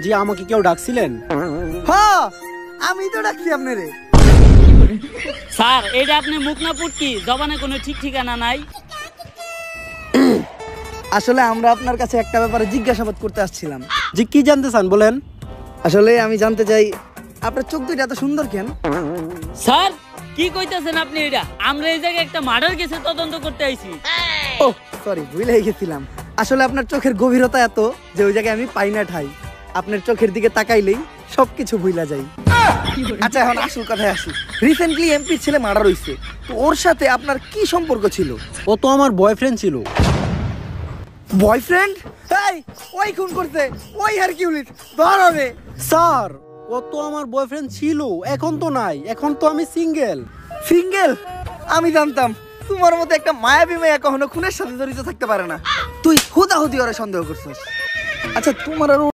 জি, আমাকে কেউ ডাকছিলেন? হ্যাঁ, আমি তো ডাকছি আপনারে। স্যার, এটা আপনি মুখ না পুটকি, জবানে কোনো ঠিক ঠিকানা নাই। আসলে আমরা আপনার কাছে একটা ব্যাপারে জিজ্ঞাসাবাদ করতে আসছিলাম। জি, কি জানতে চান বলেন? আসলে আমি জানতে চাই আপনার চোখ দুইটা এত সুন্দর কেন? স্যার, কি কইতাছেন আপনি? এটা আমরা এই জায়গায় একটা মার্ডার কেসে তদন্ত করতে আইছি। ও সরি, ভুলে গেছিলাম। আসলে আপনার চোখের গভীরতা এত যে ওই জায়গায় আমি পাই না ঠাই। আপনার চোখের দিকে তাকাইলেই সবকিছু ভুলা যায়। আচ্ছা, এখন আসল কথায় আসি। রিসেন্টলি এমপির ছেলে মার্ডার হইছে, তো ওর সাথে আপনার কি সম্পর্ক ছিল? ও তো আমার বয়ফ্রেন্ড ছিল। বয়ফ্রেন্ড? এই, ওই খুন করতে, ওই হারকিউলিস ধর হবে। স্যার, ও তো আমার বয়ফ্রেন্ড ছিল, এখন তো নাই, এখন তো আমি সিঙ্গেল। সিঙ্গেল? আমি জানতাম তোমার মতো একটা মায়াবী মেয়ে কখনো খুনের সাথে জড়িত থাকতে পারে না। তুই হুদাহুদি ওরা সন্দেহ করছিস। আচ্ছা, তোমার আর